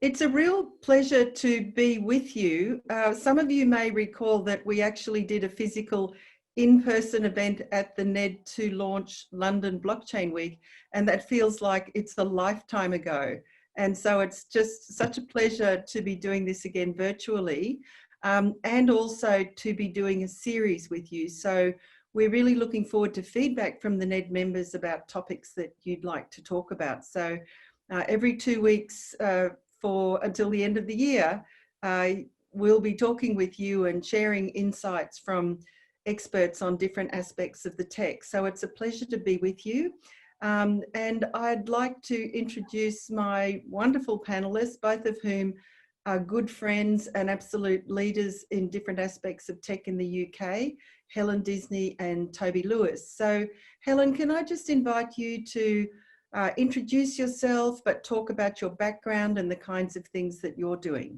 It's a real pleasure to be with you. Some of you may recall that we actually did a physical in-person event at the NED to launch London Blockchain Week, and that feels like it's a lifetime ago. And so it's just such a pleasure to be doing this again virtually, and also to be doing a series with you. So we're really looking forward to feedback from the NED members about topics that you'd like to talk about. So every 2 weeks, until the end of the year, we'll be talking with you and sharing insights from experts on different aspects of the tech. So it's a pleasure to be with you. And I'd like to introduce my wonderful panelists, both of whom are good friends and absolute leaders in different aspects of tech in the UK, Helen Disney and Toby Lewis. So Helen, can I just invite you to introduce yourself, but talk about your background and the kinds of things that you're doing.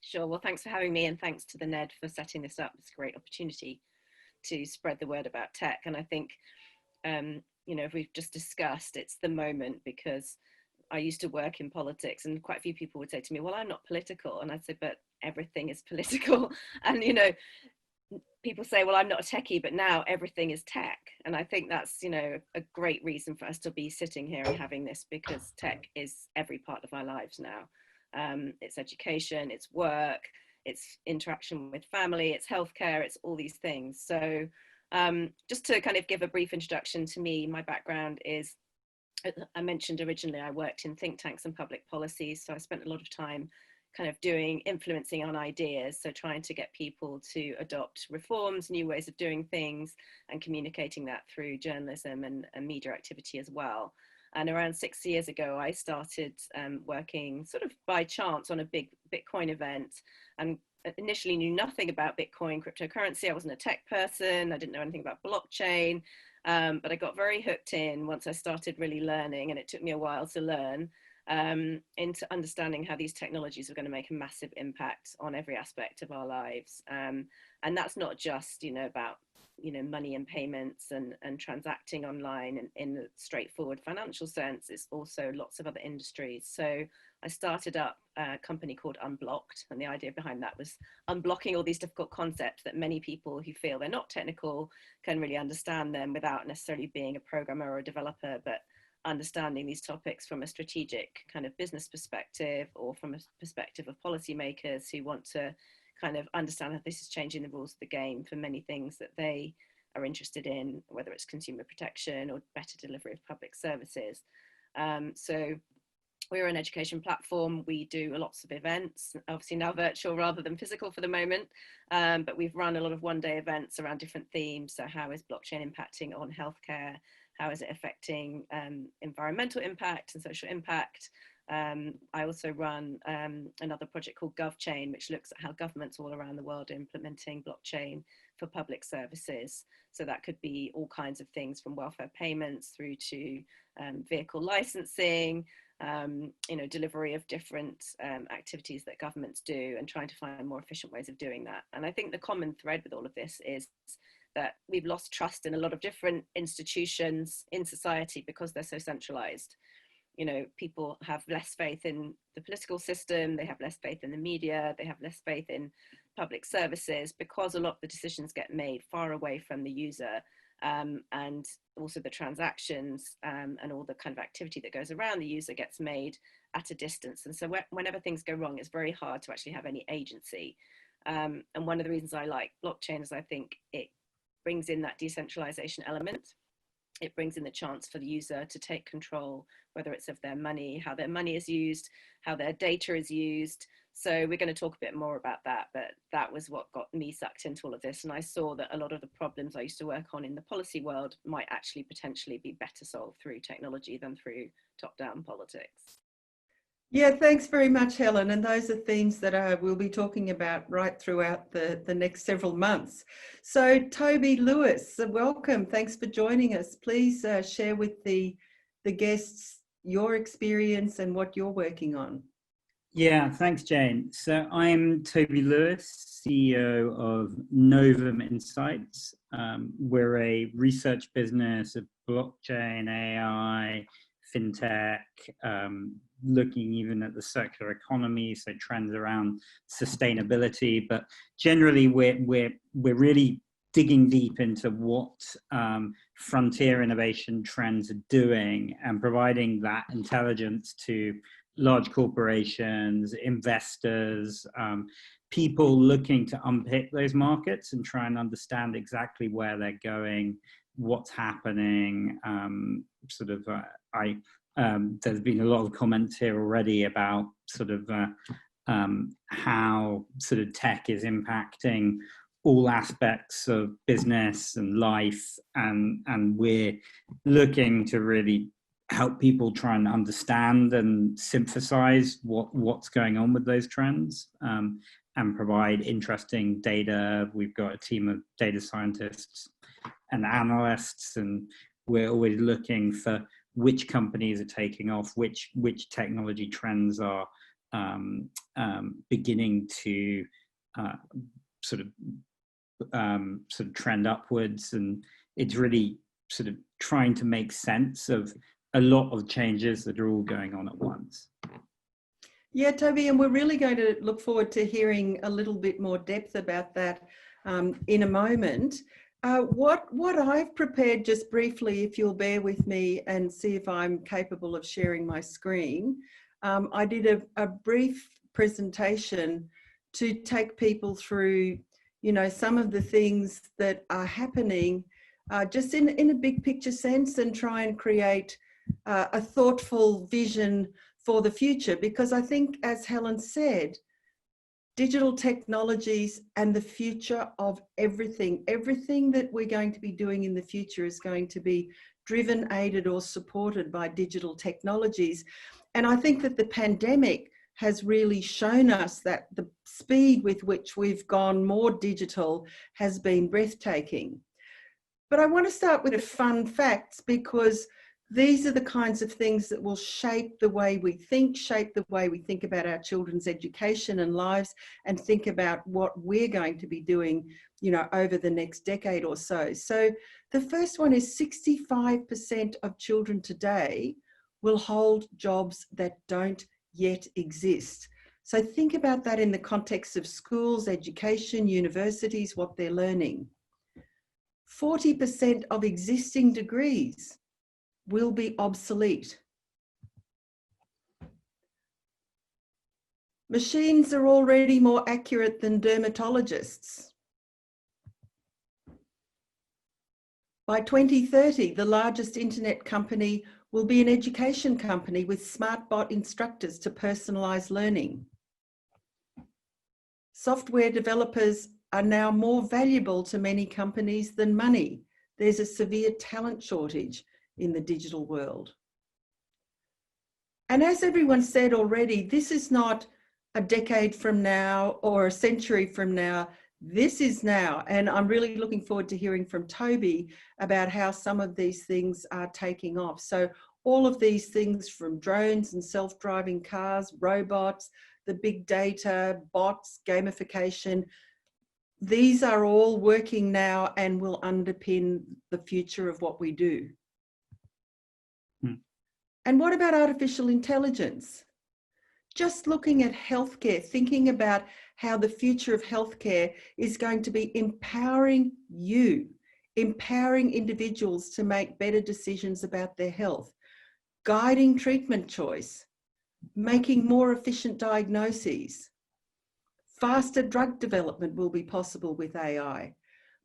Sure. Well, thanks for having me, and thanks to the NED for setting this up. It's a great opportunity to spread the word about tech. And I think, you know, we've just discussed, it's the moment, because I used to work in politics and quite a few people would say to me, well, I'm not political. And I'd say, but everything is political. And, you know, people say, well, I'm not a techie, but now everything is tech. And I think that's, you know, a great reason for us to be sitting here and having this, because tech is every part of our lives now. It's education, it's work, it's interaction with family, it's healthcare, it's all these things. So just to kind of give a brief introduction to me, my background is, I mentioned originally, I worked in think tanks and public policies. So I spent a lot of time kind of influencing on ideas. So trying to get people to adopt reforms, new ways of doing things, and communicating that through journalism and media activity as well. And around 6 years ago, I started working sort of by chance on a big Bitcoin event, and initially knew nothing about Bitcoin cryptocurrency. I wasn't a tech person. I didn't know anything about blockchain, but I got very hooked in once I started really learning, and it took me a while to learn, into understanding how these technologies are going to make a massive impact on every aspect of our lives. And that's not just, you know, about, you know, money and payments and transacting online in a straightforward financial sense. It's also lots of other industries. So I started up a company called Unblocked, and the idea behind that was unblocking all these difficult concepts that many people who feel they're not technical can really understand them without necessarily being a programmer or a developer, but understanding these topics from a strategic kind of business perspective, or from a perspective of policymakers who want to kind of understand how this is changing the rules of the game for many things that they are interested in, whether it's consumer protection or better delivery of public services. So we're an education platform. We do lots of events, obviously now virtual rather than physical for the moment, but we've run a lot of one-day events around different themes. So how is blockchain impacting on healthcare? How is it affecting environmental impact and social impact? I also run another project called GovChain, which looks at how governments all around the world are implementing blockchain for public services. So that could be all kinds of things, from welfare payments through to vehicle licensing, you know, delivery of different activities that governments do, and trying to find more efficient ways of doing that. And I think the common thread with all of this is that we've lost trust in a lot of different institutions in society because they're so centralized. You know, people have less faith in the political system, they have less faith in the media, they have less faith in public services, because a lot of the decisions get made far away from the user, and also the transactions and all the kind of activity that goes around the user gets made at a distance. And so whenever things go wrong, it's very hard to actually have any agency. And one of the reasons I like blockchain is I think it brings in that decentralization element. It brings in the chance for the user to take control, whether it's of their money, how their money is used, how their data is used. So we're going to talk a bit more about that, but that was what got me sucked into all of this. And I saw that a lot of the problems I used to work on in the policy world might actually potentially be better solved through technology than through top-down politics. Yeah, thanks very much, Helen. And those are themes that we'll be talking about right throughout the next several months. So Toby Lewis, welcome. Thanks for joining us. Please share with the guests your experience and what you're working on. Yeah, thanks, Jane. So I'm Toby Lewis, CEO of Novum Insights. We're a research business of blockchain, AI, fintech, looking even at the circular economy, so trends around sustainability. But generally, we're really digging deep into what frontier innovation trends are doing and providing that intelligence to large corporations, investors, people looking to unpick those markets and try and understand exactly where they're going, what's happening. There's been a lot of comments here already about sort of how sort of tech is impacting all aspects of business and life, and we're looking to really help people try and understand and synthesize what's going on with those trends, and provide interesting data. We've got a team of data scientists and analysts, and we're always looking for which companies are taking off, which technology trends are beginning to sort of trend upwards. And it's really sort of trying to make sense of a lot of changes that are all going on at once. Yeah, Toby, and we're really going to look forward to hearing a little bit more depth about that in a moment. What I've prepared, just briefly, if you'll bear with me and see if I'm capable of sharing my screen. I did a brief presentation to take people through, you know, some of the things that are happening just in a big picture sense, and try and create a thoughtful vision for the future. Because I think, as Helen said, digital technologies and the future of everything that we're going to be doing in the future is going to be driven, aided or supported by digital technologies. And I think that the pandemic has really shown us that the speed with which we've gone more digital has been breathtaking. But I want to start with the fun facts, because these are the kinds of things that will shape the way we think about our children's education and lives, and think about what we're going to be doing, you know, over the next decade or so. So the first one is 65% of children today will hold jobs that don't yet exist. So think about that in the context of schools, education, universities, what they're learning. 40% of existing degrees will be obsolete. Machines are already more accurate than dermatologists. By 2030, the largest internet company will be an education company with smart bot instructors to personalize learning. Software developers are now more valuable to many companies than money. There's a severe talent shortage in the digital world. And as everyone said already, this is not a decade from now or a century from now. This is now. And I'm really looking forward to hearing from Toby about how some of these things are taking off. So all of these things, from drones and self-driving cars, robots, the big data, bots, gamification, these are all working now and will underpin the future of what we do. And what about artificial intelligence? Just looking at healthcare, thinking about how the future of healthcare is going to be empowering you, empowering individuals to make better decisions about their health, guiding treatment choice, making more efficient diagnoses. Faster drug development will be possible with AI.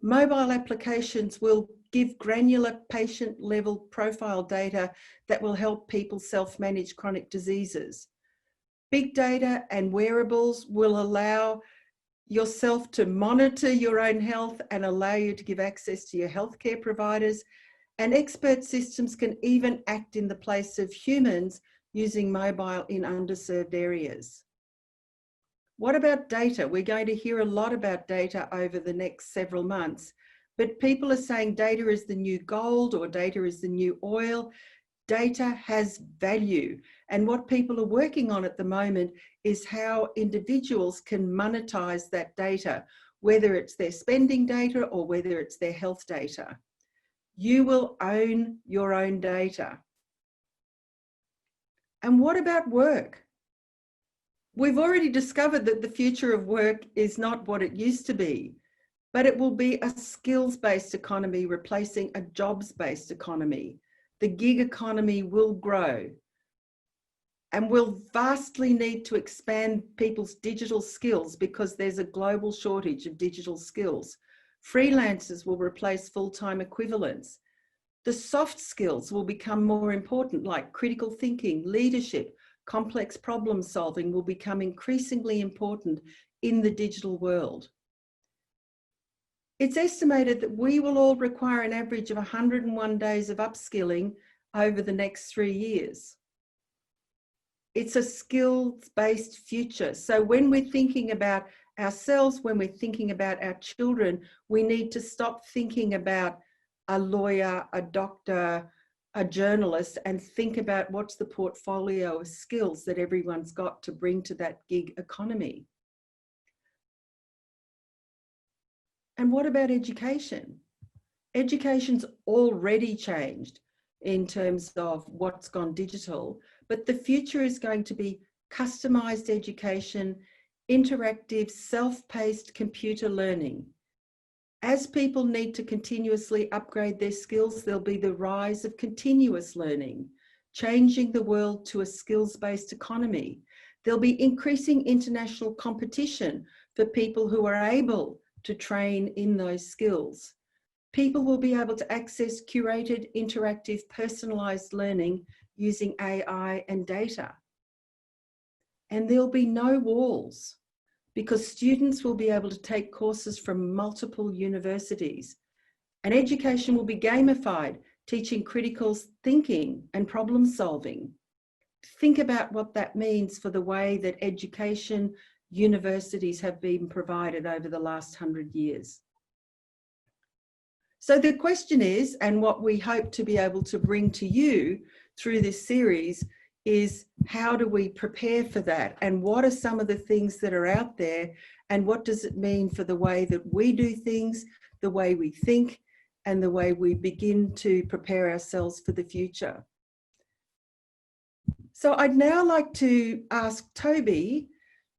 Mobile applications will give granular patient-level profile data that will help people self-manage chronic diseases. Big data and wearables will allow yourself to monitor your own health and allow you to give access to your healthcare providers. And expert systems can even act in the place of humans using mobile in underserved areas. What about data? We're going to hear a lot about data over the next several months, but people are saying data is the new gold, or data is the new oil. Data has value. And what people are working on at the moment is how individuals can monetize that data, whether it's their spending data or whether it's their health data. You will own your own data. And what about work? We've already discovered that the future of work is not what it used to be, but it will be a skills-based economy replacing a jobs-based economy. The gig economy will grow and will vastly need to expand people's digital skills because there's a global shortage of digital skills. Freelancers will replace full-time equivalents. The soft skills will become more important, like critical thinking, leadership, complex problem solving will become increasingly important in the digital world. It's estimated that we will all require an average of 101 days of upskilling over the next 3 years. It's a skills-based future. So when we're thinking about ourselves, when we're thinking about our children, we need to stop thinking about a lawyer, a doctor, a journalist, and think about what's the portfolio of skills that everyone's got to bring to that gig economy. And what about education? Education's already changed in terms of what's gone digital, but the future is going to be customized education, interactive, self-paced computer learning. As people need to continuously upgrade their skills, there'll be the rise of continuous learning, changing the world to a skills-based economy. There'll be increasing international competition for people who are able to train in those skills. People will be able to access curated, interactive, personalized learning using AI and data. And there'll be no walls because students will be able to take courses from multiple universities. And education will be gamified, teaching critical thinking and problem solving. Think about what that means for the way that education, universities have been provided over the last 100 years. So the question is, and what we hope to be able to bring to you through this series is, how do we prepare for that? And what are some of the things that are out there? And what does it mean for the way that we do things, the way we think, and the way we begin to prepare ourselves for the future? So I'd now like to ask Toby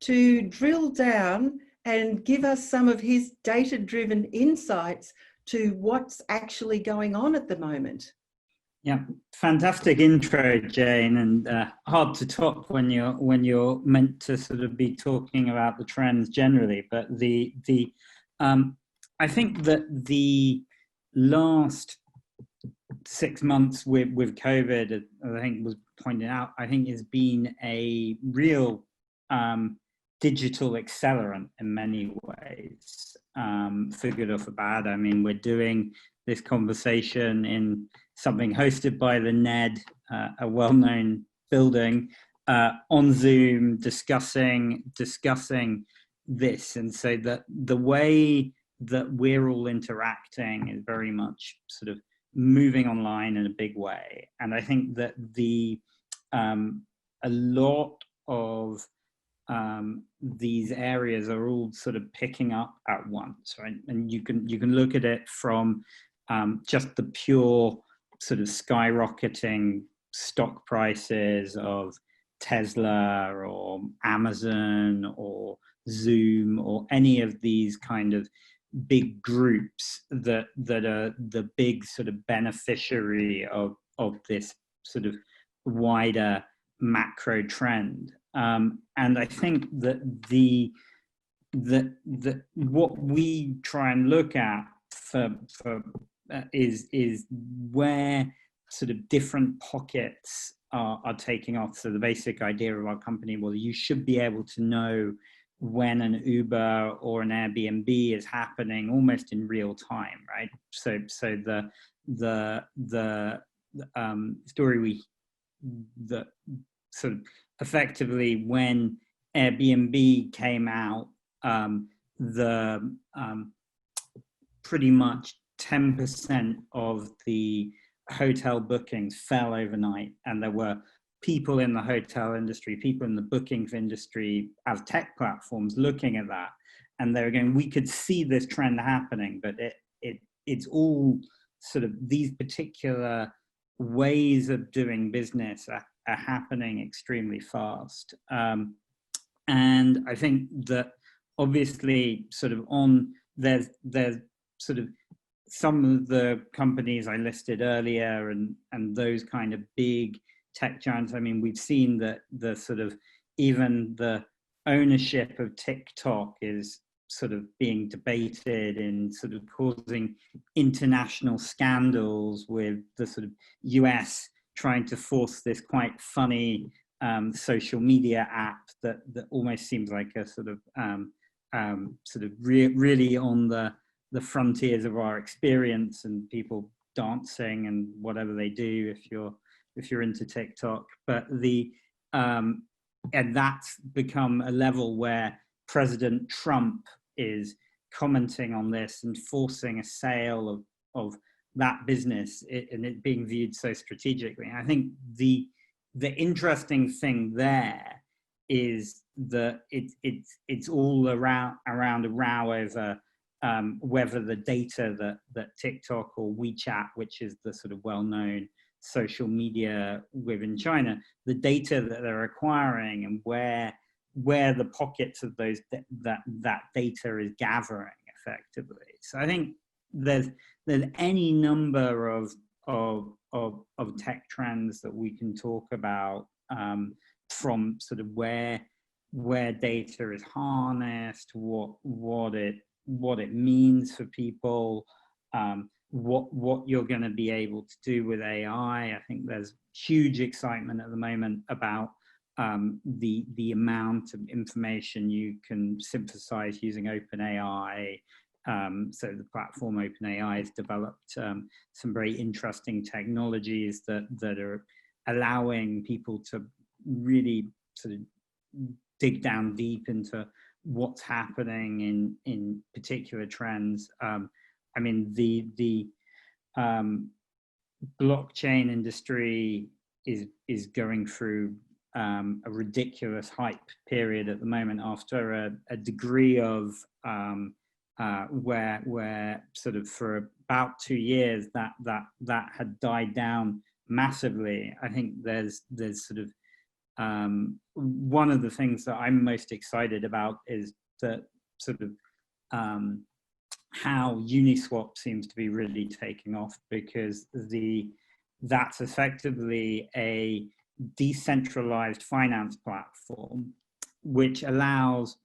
to drill down and give us some of his data-driven insights to what's actually going on at the moment. Yeah, fantastic intro, Jane, and hard to top when you're meant to sort of be talking about the trends generally. But I think that the last 6 months with COVID, I think was pointed out, I think has been a real digital accelerant in many ways, for good or for bad. I mean, we're doing this conversation in something hosted by the NED, a well-known building, on Zoom, discussing this. And so that the way that we're all interacting is very much sort of moving online in a big way. And I think that a lot of these areas are all sort of picking up at once, right? And you can look at it from just the pure sort of skyrocketing stock prices of Tesla or Amazon or Zoom or any of these kind of big groups that are the big sort of beneficiary of this sort of wider macro trend. And I think that what we try and look at is where sort of different pockets are taking off. So the basic idea of our company, well, you should be able to know when an Uber or an Airbnb is happening almost in real time, right? So the story that sort of effectively when Airbnb came out, pretty much 10% of the hotel bookings fell overnight, and there were people in the hotel industry, people in the bookings industry as tech platforms looking at that, and they were going, we could see this trend happening, but it's all sort of these particular ways of doing business are happening extremely fast. And I think that obviously sort of there's sort of some of the companies I listed earlier and those kind of big tech giants. I mean, we've seen that the sort of even the ownership of TikTok is sort of being debated and sort of causing international scandals, with the sort of US trying to force this quite funny social media app that almost seems like a sort of really on the frontiers of our experience, and people dancing and whatever they do if you're into TikTok. But and that's become a level where President Trump is commenting on this and forcing a sale of that business, and it being viewed so strategically. And I think the interesting thing there is that it's all around a row over whether the data that TikTok or WeChat, which is the sort of well-known social media within China, the data that they're acquiring and where the pockets of those that data is gathering effectively. So I think there's any number of tech trends that we can talk about, from sort of where data is harnessed, what it means for people, what you're going to be able to do with AI. I think there's huge excitement at the moment about the amount of information you can synthesize using OpenAI. So the platform OpenAI has developed some very interesting technologies that are allowing people to really sort of dig down deep into what's happening in particular trends. I mean, the blockchain industry is going through a ridiculous hype period at the moment, after a degree of where sort of for about 2 years that had died down massively. I think there's sort of one of the things that I'm most excited about is that sort of how Uniswap seems to be really taking off, because that's effectively a decentralized finance platform which allows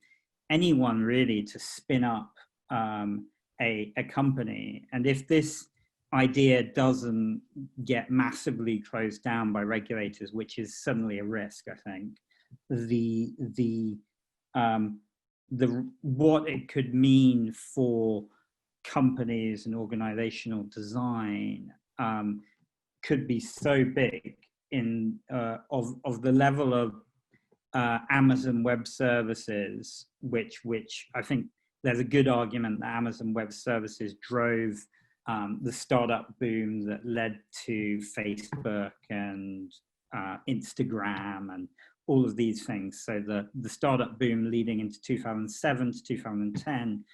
anyone really to spin up a company. And if this idea doesn't get massively closed down by regulators, which is suddenly a risk, I think, what it could mean for companies and organizational design could be so big of the level of Amazon Web Services, which I think there's a good argument that Amazon Web Services drove the startup boom that led to Facebook and Instagram and all of these things. So the startup boom leading into 2007 to 2010,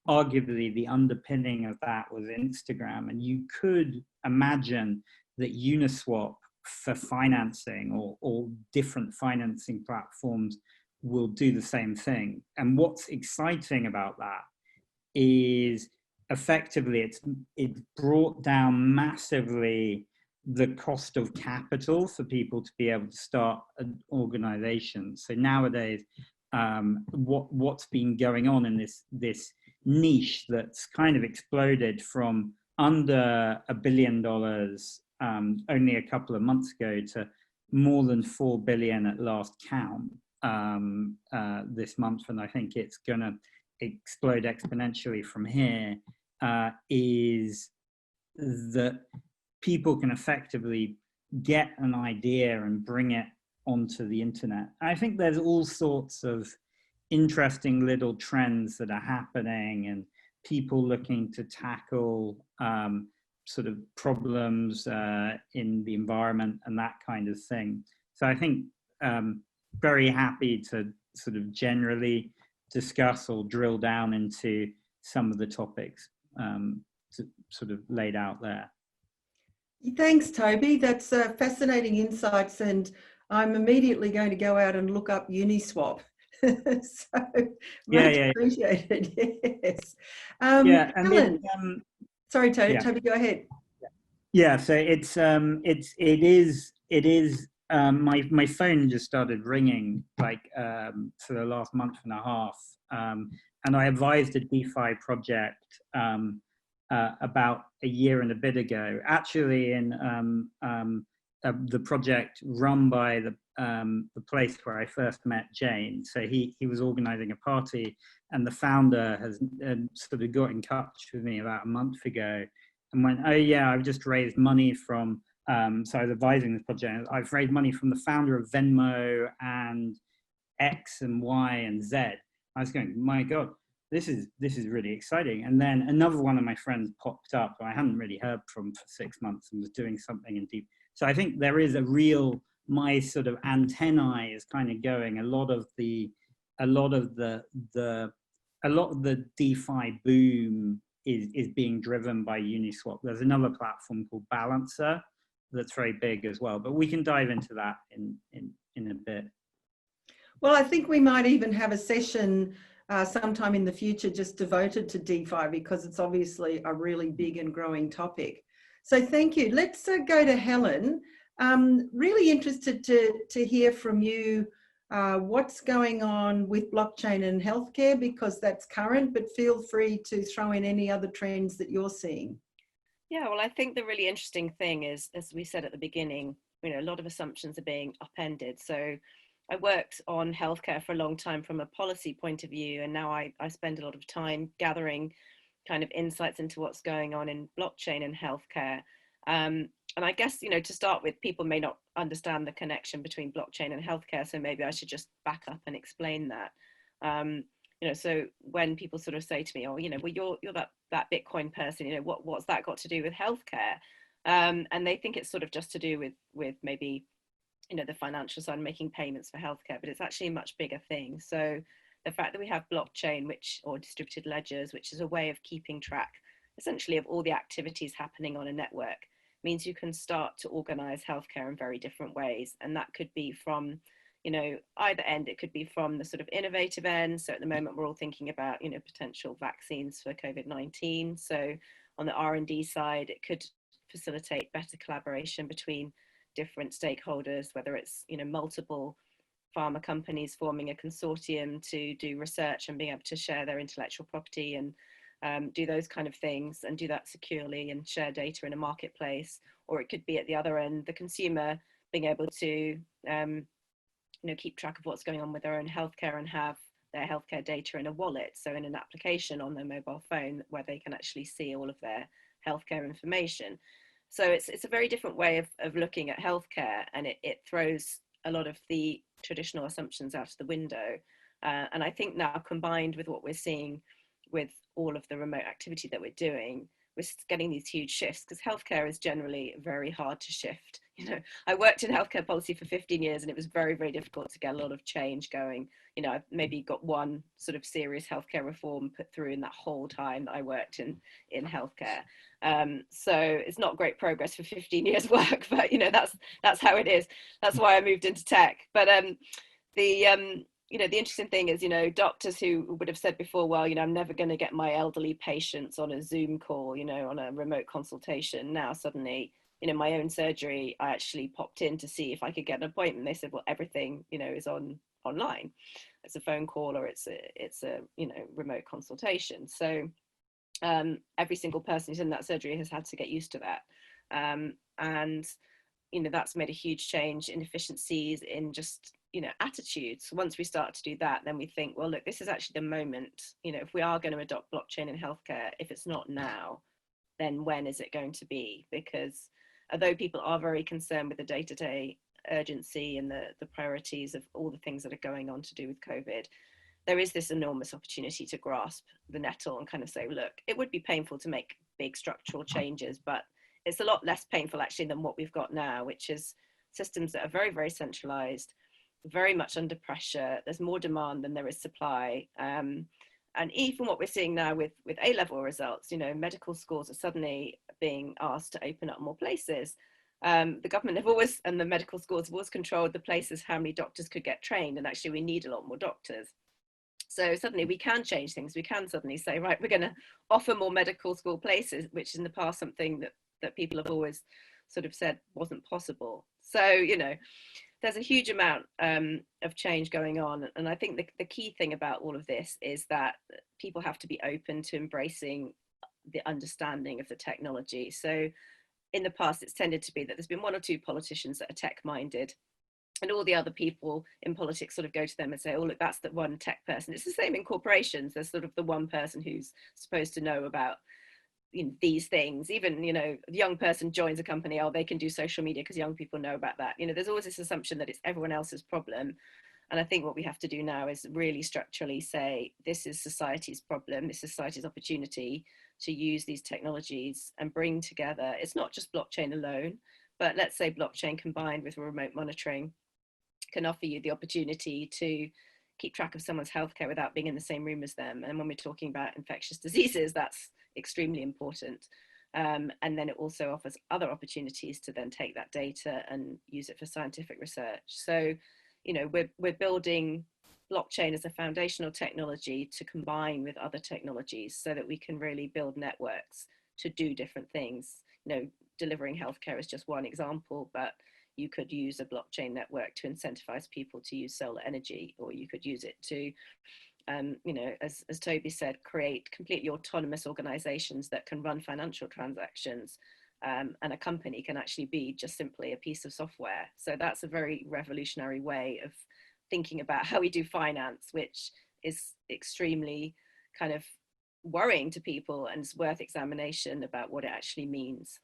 arguably the underpinning of that was Instagram. And you could imagine that Uniswap for financing or different financing platforms will do the same thing. And what's exciting about that is effectively it's brought down massively the cost of capital for people to be able to start an organization. So nowadays, what's been going on in this niche that's kind of exploded from under $1 billion only a couple of months ago to more than 4 billion at last count this month, and I think it's going to explode exponentially from here, is that people can effectively get an idea and bring it onto the internet. I think there's all sorts of interesting little trends that are happening, and people looking to tackle sort of problems in the environment and that kind of thing. So I think very happy to sort of generally discuss or drill down into some of the topics sort of laid out there. Thanks, Toby. That's fascinating insights, and I'm immediately going to go out and look up Uniswap. So Yeah, much yeah, appreciated. Yes. yeah. And Helen, sorry, yeah, Toby, go ahead. yeah. So it is. My phone just started ringing like for the last month and a half, and I advised a DeFi project about a year and a bit ago, actually in the project run by the place where I first met Jane. So he was organising a party, and the founder has sort of got in touch with me about a month ago, and went, "Oh yeah, I've just raised money from." So I was advising this project. I've raised money from the founder of Venmo and X and Y and Z. I was going, my God, this is really exciting. And then another one of my friends popped up who I hadn't really heard from for 6 months and was doing something in deep. So I think there is a real, my sort of antennae is kind of going. A lot of the DeFi boom is being driven by Uniswap. There's another platform called Balancer that's very big as well, but we can dive into that in a bit. Well, I think we might even have a session sometime in the future just devoted to DeFi, because it's obviously a really big and growing topic. So thank you. Let's go to Helen. Really interested to hear from you what's going on with blockchain and healthcare, because that's current, but feel free to throw in any other trends that you're seeing. Yeah, well, I think the really interesting thing is, as we said at the beginning, a lot of assumptions are being upended. So I worked on healthcare for a long time from a policy point of view, and now I spend a lot of time gathering kind of insights into what's going on in blockchain and healthcare. And I guess, to start with, people may not understand the connection between blockchain and healthcare, so maybe I should just back up and explain that. So when people sort of say to me, "Oh, well, you're that Bitcoin person, what's that got to do with healthcare?" And they think it's sort of just to do with maybe, the financial side, making payments for healthcare, but it's actually a much bigger thing. So the fact that we have blockchain, or distributed ledgers, which is a way of keeping track essentially of all the activities happening on a network, means you can start to organize healthcare in very different ways. And that could be from either end. It could be from the sort of innovative end. So at the moment, we're all thinking about, potential vaccines for COVID-19. So on the R&D side, it could facilitate better collaboration between different stakeholders, whether it's, multiple pharma companies forming a consortium to do research and being able to share their intellectual property and do those kind of things and do that securely and share data in a marketplace. Or it could be at the other end, the consumer being able to keep track of what's going on with their own healthcare and have their healthcare data in a wallet, so in an application on their mobile phone where they can actually see all of their healthcare information. So it's a very different way of looking at healthcare, and it throws a lot of the traditional assumptions out of the window. And I think now, combined with what we're seeing with all of the remote activity that we're doing, we're getting these huge shifts, because healthcare is generally very hard to shift. I worked in healthcare policy for 15 years, and it was very, very difficult to get a lot of change going. I've maybe got one sort of serious healthcare reform put through in that whole time that I worked in healthcare. So it's not great progress for 15 years work, but that's how it is. That's why I moved into tech. But the interesting thing is, doctors who would have said before, well, I'm never going to get my elderly patients on a Zoom call, on a remote consultation. Now suddenly, my own surgery, I actually popped in to see if I could get an appointment. They said, well, everything, is online. It's a phone call, or it's a remote consultation. So every single person who's in that surgery has had to get used to that. And that's made a huge change in efficiencies, in just attitudes. Once we start to do that, then we think, well, look, this is actually the moment. If we are going to adopt blockchain in healthcare, if it's not now, then when is it going to be? Because although people are very concerned with the day-to-day urgency and the priorities of all the things that are going on to do with COVID, there is this enormous opportunity to grasp the nettle and kind of say, look, it would be painful to make big structural changes, but it's a lot less painful actually than what we've got now, which is systems that are very, very centralized, very much under pressure. There's more demand than there is supply. And And even what we're seeing now with A-level results, you know, medical schools are suddenly being asked to open up more places. The government have always, and the medical schools have always controlled the places, how many doctors could get trained, and actually we need a lot more doctors. So suddenly we can change things. We can suddenly say, right, we're going to offer more medical school places, which in the past something that people have always sort of said wasn't possible. So, you know, there's a huge amount of change going on. And I think the key thing about all of this is that people have to be open to embracing the understanding of the technology. So in the past, it's tended to be that there's been one or two politicians that are tech-minded, and all the other people in politics sort of go to them and say, oh, look, that's the one tech person. It's the same in corporations. There's sort of the one person who's supposed to know about, you know, these things. Even, you know, a young person joins a company, oh, they can do social media because young people know about that. You know, there's always this assumption that it's everyone else's problem. And I think what we have to do now is really structurally say, this is society's problem, this is society's opportunity to use these technologies and bring together, it's not just blockchain alone, but let's say blockchain combined with remote monitoring can offer you the opportunity to keep track of someone's healthcare without being in the same room as them. And when we're talking about infectious diseases, that's extremely important. And then it also offers other opportunities to then take that data and use it for scientific research. So, you know, we're building blockchain as a foundational technology to combine with other technologies so that we can really build networks to do different things. You know, delivering healthcare is just one example, but you could use a blockchain network to incentivize people to use solar energy, or you could use it to, you know, as Toby said, create completely autonomous organizations that can run financial transactions. And a company can actually be just simply a piece of software. So that's a very revolutionary way of thinking about how we do finance, which is extremely kind of worrying to people, and it's worth examination about what it actually means.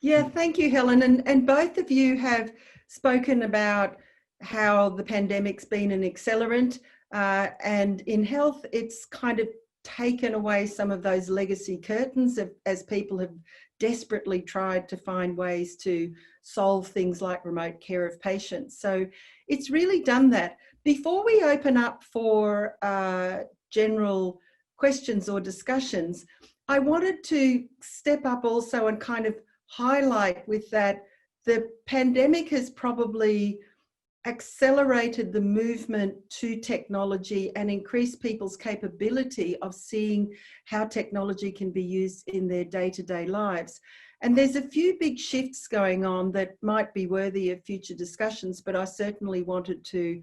Yeah, thank you, Helen. And both of you have spoken about how the pandemic's been an accelerant, and in health, it's kind of taken away some of those legacy curtains as people have desperately tried to find ways to solve things like remote care of patients. So it's really done that. Before we open up for general questions or discussions, I wanted to step up also and kind of highlight with that the pandemic has probably accelerated the movement to technology and increased people's capability of seeing how technology can be used in their day-to-day lives. And there's a few big shifts going on that might be worthy of future discussions, but I certainly wanted to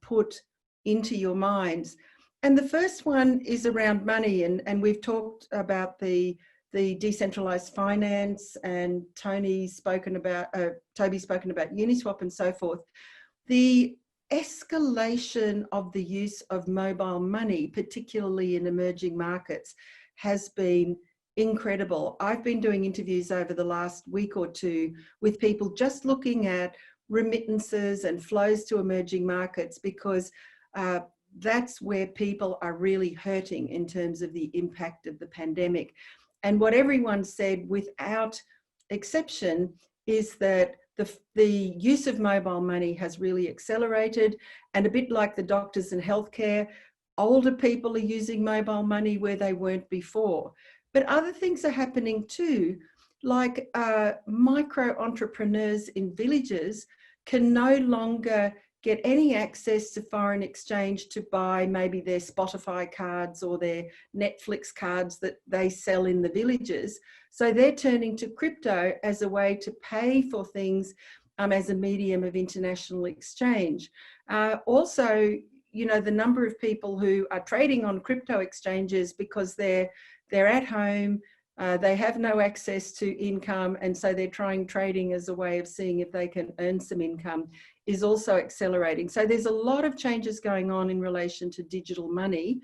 put into your minds. And the first one is around money, and we've talked about the decentralized finance, and Toby's spoken about Uniswap and so forth. The escalation of the use of mobile money, particularly in emerging markets, has been incredible. I've been doing interviews over the last week or two with people just looking at remittances and flows to emerging markets, because that's where people are really hurting in terms of the impact of the pandemic. And what everyone said without exception is that the use of mobile money has really accelerated, and a bit like the doctors and healthcare, older people are using mobile money where they weren't before. But other things are happening too, like micro entrepreneurs in villages can no longer get any access to foreign exchange to buy maybe their Spotify cards or their Netflix cards that they sell in the villages. So they're turning to crypto as a way to pay for things as a medium of international exchange. Also, you know, the number of people who are trading on crypto exchanges because they're at home, they have no access to income, and so they're trying trading as a way of seeing if they can earn some income, is also accelerating. So there's a lot of changes going on in relation to digital money.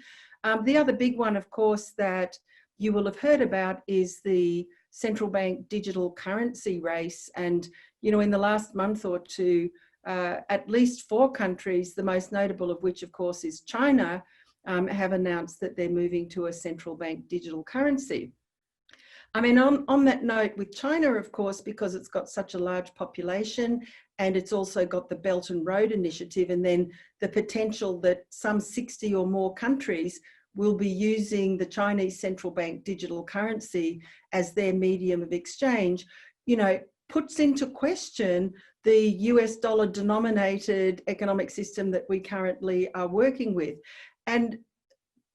The other big one, of course, that you will have heard about is the central bank digital currency race. And, you know, in the last month or two, at least 4 countries, the most notable of which, of course, is China, have announced that they're moving to a central bank digital currency. I mean, on that note, with China, of course, because it's got such a large population, and it's also got the Belt and Road Initiative, and then the potential that some 60 or more countries will be using the Chinese central bank digital currency as their medium of exchange, you know, puts into question the US dollar denominated economic system that we currently are working with. And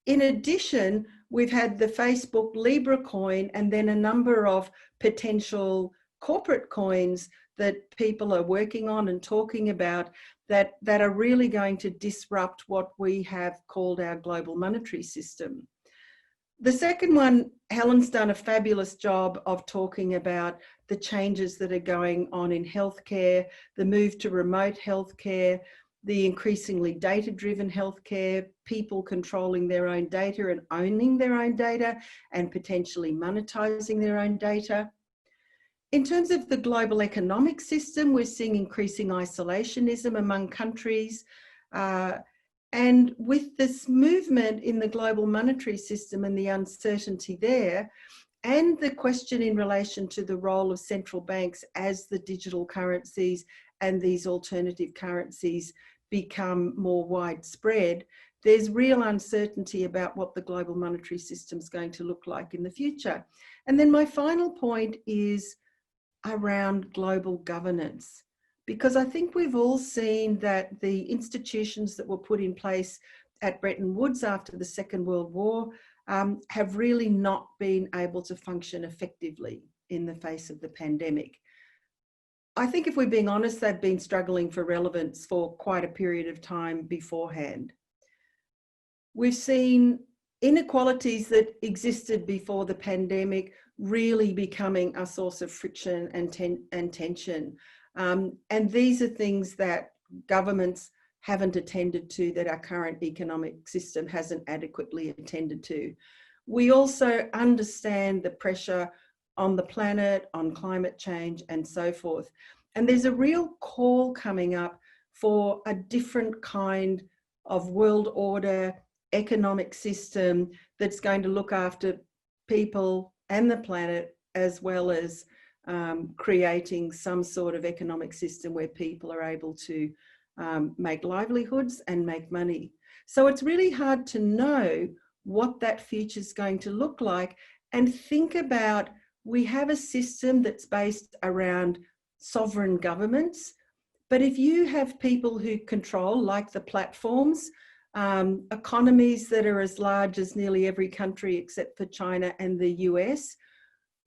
in addition, we've had the Facebook Libra coin and then a number of potential corporate coins that people are working on and talking about that are really going to disrupt what we have called our global monetary system. The second one, Helen's done a fabulous job of talking about the changes that are going on in healthcare, the move to remote healthcare, the increasingly data-driven healthcare, people controlling their own data and owning their own data and potentially monetizing their own data. In terms of the global economic system, we're seeing increasing isolationism among countries. And with this movement in the global monetary system and the uncertainty there, and the question in relation to the role of central banks as the digital currencies and these alternative currencies become more widespread, there's real uncertainty about what the global monetary system is going to look like in the future. And then my final point is around global governance, because I think we've all seen that the institutions that were put in place at Bretton Woods after the Second World War have really not been able to function effectively in the face of the pandemic. I think if we're being honest, they've been struggling for relevance for quite a period of time beforehand. We've seen inequalities that existed before the pandemic really becoming a source of friction and tension. And these are things that governments haven't attended to, that our current economic system hasn't adequately attended to. We also understand the pressure on the planet, on climate change and so forth. And there's a real call coming up for a different kind of world order, economic system that's going to look after people and the planet, as well as creating some sort of economic system where people are able to make livelihoods and make money. So it's really hard to know what that future is going to look like, and think about, we have a system that's based around sovereign governments, but if you have people who control, like the platforms, economies that are as large as nearly every country except for China and the US,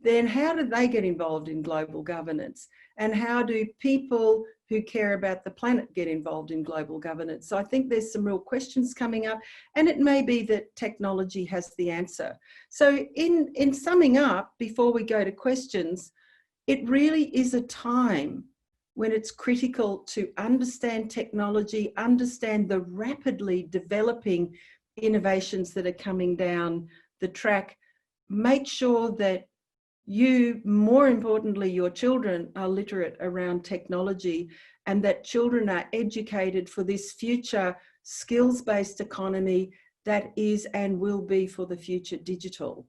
then how do they get involved in global governance? And how do people who care about the planet get involved in global governance? So I think there's some real questions coming up, and it may be that technology has the answer. So in summing up, before we go to questions, it really is a time when it's critical to understand technology, understand the rapidly developing innovations that are coming down the track, make sure that you, more importantly, your children are literate around technology, and that children are educated for this future skills-based economy that is and will be for the future digital.